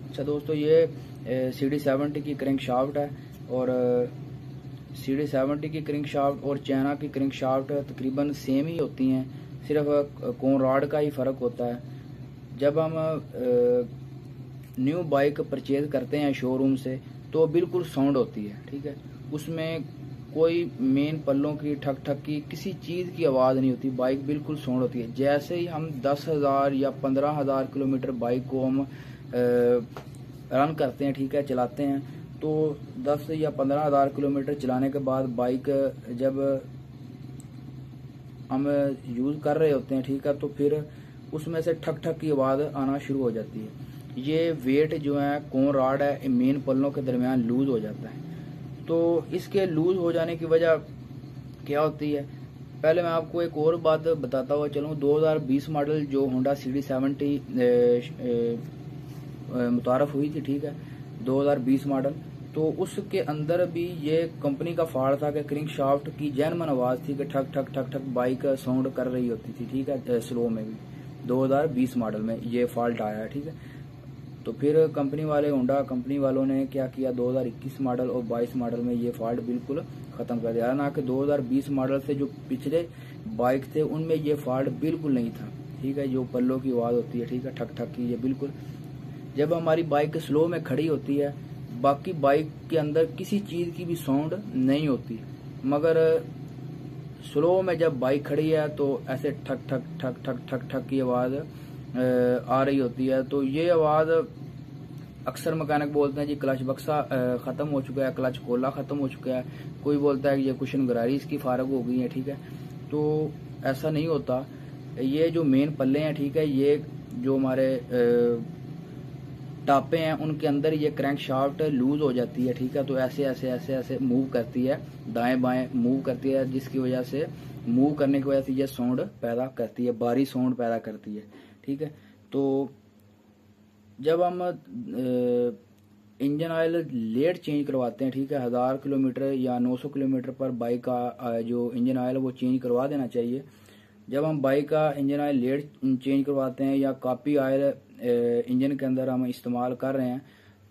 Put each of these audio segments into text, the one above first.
अच्छा दोस्तों, ये CD70 की क्रैंक शाफ्ट है और CD70 की क्रैंक शाफ्ट और चाइना की क्रैंक शाफ्ट तकरीबन सेम ही होती हैं, सिर्फ कोन रॉड का ही फ़र्क होता है। जब हम न्यू बाइक परचेज करते हैं शोरूम से तो बिल्कुल साउंड होती है, ठीक है। उसमें कोई मेन पल्लों की ठक ठक की किसी चीज़ की आवाज़ नहीं होती, बाइक बिल्कुल साउंड होती है। जैसे ही हम 10,000 या 15,000 किलोमीटर बाइक को हम रन करते हैं, ठीक है, चलाते हैं, तो 10 या 15,000 किलोमीटर चलाने के बाद बाइक जब हम यूज़ कर रहे होते हैं, ठीक है, तो फिर उसमें से ठक ठक की आवाज़ आना शुरू हो जाती है। ये वेट जो है कोन रॉड है मेन पल्लों के दरमियान लूज हो जाता है। तो इसके लूज हो जाने की वजह क्या होती है, पहले मैं आपको एक और बात बताता हुआ चलूँ। 2020 मॉडल जो होंडा CD70 मुतारफ हुई थी, ठीक है, 2020 मॉडल, तो उसके अंदर भी ये कंपनी का फॉल्ट था कि क्रैंक शाफ्ट की जेन्युइन आवाज़ थी कि ठक ठक ठक ठक बाइक साउंड कर रही होती थी, ठीक है, स्लो में भी 2020 मॉडल में ये फॉल्ट आया है, ठीक है। तो फिर कंपनी वाले होंडा कंपनी वालों ने क्या किया, 2021 मॉडल और 22 मॉडल में ये फॉल्ट बिल्कुल ख़त्म कर दिया। ना कि 2020 मॉडल से जो पिछले बाइक थे उनमें ये फॉल्ट बिल्कुल नहीं था, ठीक है। जो पल्लों की आवाज़ होती है, ठीक है, ठक ठक की, ये बिल्कुल जब हमारी बाइक स्लो में खड़ी होती है, बाकी बाइक के अंदर किसी चीज़ की भी साउंड नहीं होती, मगर स्लो में जब बाइक खड़ी है तो ऐसे ठक ठक ठक ठक ठक ठक की आवाज़ आ रही होती है। तो ये आवाज़ अक्सर मैकेनिक बोलते हैं जी क्लच बक्सा ख़त्म हो चुका है, क्लच कोला ख़त्म हो चुका है, कोई बोलता है कि ये कुशन गरारी इसकी फारग हो गई है, ठीक है। तो ऐसा नहीं होता। ये जो मेन पल्ले हैं, ठीक है, ये जो हमारे टापे हैं उनके अंदर ये क्रैंक शाफ्ट लूज हो जाती है, ठीक है। तो ऐसे ऐसे ऐसे ऐसे मूव करती है, दाएं बाएं मूव करती है, जिसकी वजह से मूव करने की वजह से ये साउंड पैदा करती है, बारी साउंड पैदा करती है, ठीक है। तो जब हम इंजन ऑयल लेट चेंज करवाते हैं, ठीक है, 1000 किलोमीटर या 900 किलोमीटर पर बाइक का जो इंजन ऑयल वो चेंज करवा देना चाहिए। जब हम बाइक का इंजन ऑयल लेट चेंज करवाते हैं या कापी ऑयल इंजन के अंदर हम इस्तेमाल कर रहे हैं,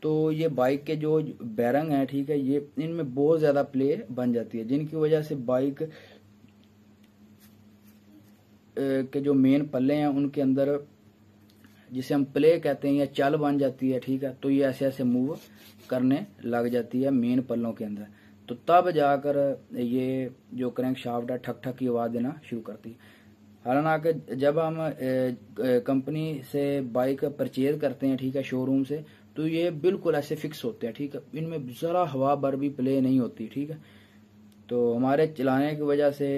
तो ये बाइक के जो बैरंग हैं, ठीक है, ये इनमें बहुत ज़्यादा प्ले बन जाती है, जिनकी वजह से बाइक के जो मेन पल्ले हैं उनके अंदर जिसे हम प्ले कहते हैं या चल बन जाती है, ठीक है। तो ये ऐसे ऐसे मूव करने लग जाती है मेन पल्लों के अंदर, तो तब जाकर ये जो क्रैंक शाफ्ट है ठक ठक की आवाज़ देना शुरू करती है। हालांकि जब हम कंपनी से बाइक परचेज करते हैं, ठीक है, शोरूम से, तो ये बिल्कुल ऐसे फिक्स होते हैं, ठीक है, इनमें ज़रा हवा भर भी प्ले नहीं होती, ठीक है। तो हमारे चलाने की वजह से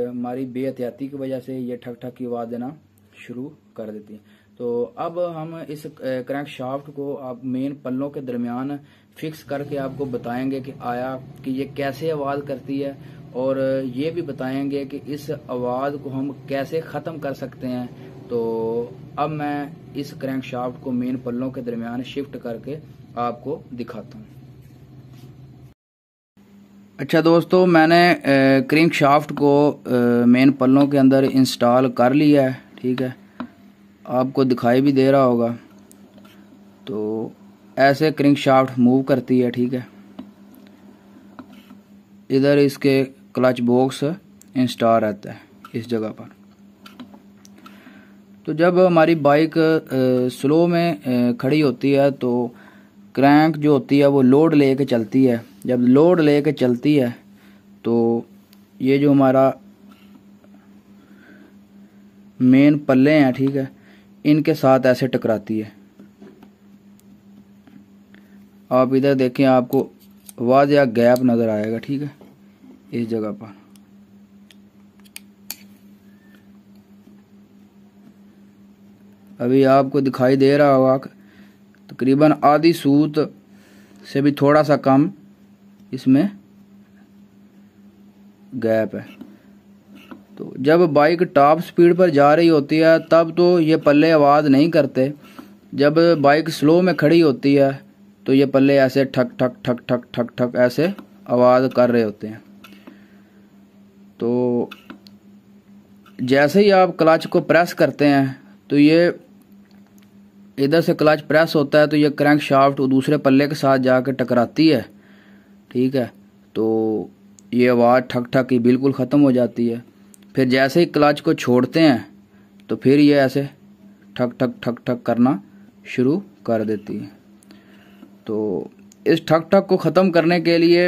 हमारी बेहतियाती की वजह से ये ठक ठक की आवाज़ देना शुरू कर देती है। तो अब हम इस क्रैंक शाफ्ट को आप मेन पल्लों के दरमियान फिक्स करके आपको बताएंगे कि ये कैसे आवाज़ करती है, और ये भी बताएंगे कि इस आवाज़ को हम कैसे ख़त्म कर सकते हैं। तो अब मैं इस क्रैंक शाफ्ट को मेन पल्लों के दरमियान शिफ्ट करके आपको दिखाता हूँ। अच्छा दोस्तों, मैंने क्रैंक शाफ्ट को मेन पल्लों के अंदर इंस्टॉल कर लिया है, ठीक है, आपको दिखाई भी दे रहा होगा। तो ऐसे क्रैंक शाफ्ट मूव करती है, ठीक है। इधर इसके क्लच बॉक्स इंस्टॉल रहता है इस जगह पर। तो जब हमारी बाइक स्लो में खड़ी होती है तो क्रैंक जो होती है वो लोड लेके चलती है। जब लोड लेके चलती है तो ये जो हमारा मेन पल्ले हैं, ठीक है, इनके साथ ऐसे टकराती है। आप इधर देखें, आपको वाज़ेह गैप नज़र आएगा, ठीक है, इस जगह पर। अभी आपको दिखाई दे रहा होगा तकरीबन आधी सूत से भी थोड़ा सा कम इसमें गैप है। तो जब बाइक टॉप स्पीड पर जा रही होती है तब तो ये पल्ले आवाज़ नहीं करते। जब बाइक स्लो में खड़ी होती है तो ये पल्ले ऐसे ठक ठक ठक ठक ठक ठक ऐसे आवाज़ कर रहे होते हैं। तो जैसे ही आप क्लच को प्रेस करते हैं तो ये इधर से क्लच प्रेस होता है तो ये क्रैंक शाफ्ट दूसरे पल्ले के साथ जाकर टकराती है, ठीक है। तो ये आवाज़ ठक ठक की बिल्कुल ख़त्म हो जाती है। फिर जैसे ही क्लच को छोड़ते हैं तो फिर ये ऐसे ठक ठक ठक ठक करना शुरू कर देती है। तो इस ठक ठक को ख़त्म करने के लिए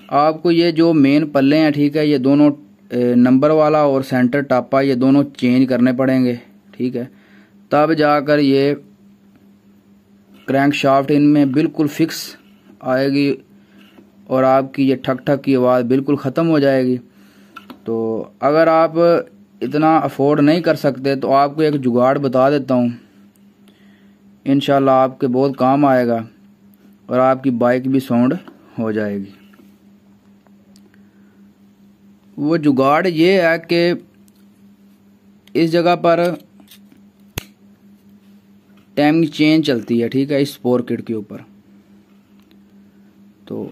आपको ये जो मेन पल्ले हैं, ठीक है, ये दोनों नंबर वाला और सेंटर टापा ये दोनों चेंज करने पड़ेंगे, ठीक है। तब जाकर ये क्रैंक शाफ्ट इनमें बिल्कुल फिक्स आएगी और आपकी ये ठक ठक की आवाज़ बिल्कुल ख़त्म हो जाएगी। तो अगर आप इतना अफोर्ड नहीं कर सकते तो आपको एक जुगाड़ बता देता हूँ, इंशाल्लाह आपके बहुत काम आएगा और आपकी बाइक भी साउंड हो जाएगी। वो जुगाड़ ये है कि इस जगह पर टाइमिंग चेंज चलती है, ठीक है, इस स्पोर किट के ऊपर। तो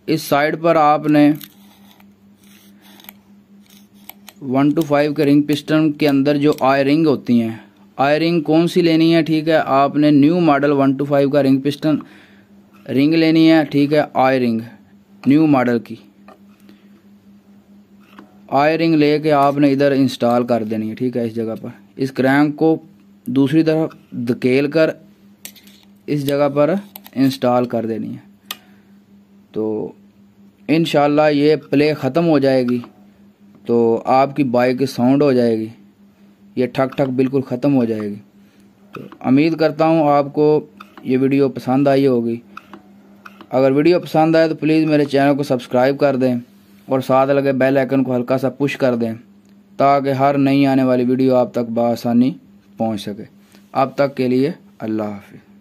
इस साइड पर आपने 1 to 5 के रिंग पिस्टन के अंदर जो आई रिंग होती हैं, आई रिंग कौन सी लेनी है, ठीक है, आपने न्यू मॉडल 1 to 5 का रिंग पिस्टन रिंग लेनी है, ठीक है। आई रिंग न्यू मॉडल की आई रिंग लेके आपने इधर इंस्टॉल कर देनी है, ठीक है। इस जगह पर इस क्रैंक को दूसरी तरफ धकेल कर इस जगह पर इंस्टॉल कर देनी है। तो इंशाल्लाह ये प्ले ख़त्म हो जाएगी तो आपकी बाइक की साउंड हो जाएगी, ये ठक ठक बिल्कुल ख़त्म हो जाएगी। तो उम्मीद करता हूँ आपको ये वीडियो पसंद आई होगी। अगर वीडियो पसंद आए तो प्लीज़ मेरे चैनल को सब्सक्राइब कर दें और साथ लगे बेल आइकन को हल्का सा पुश कर दें ताकि हर नई आने वाली वीडियो आप तक बआसानी पहुँच सके। अब तक के लिए अल्लाह हाफिज़।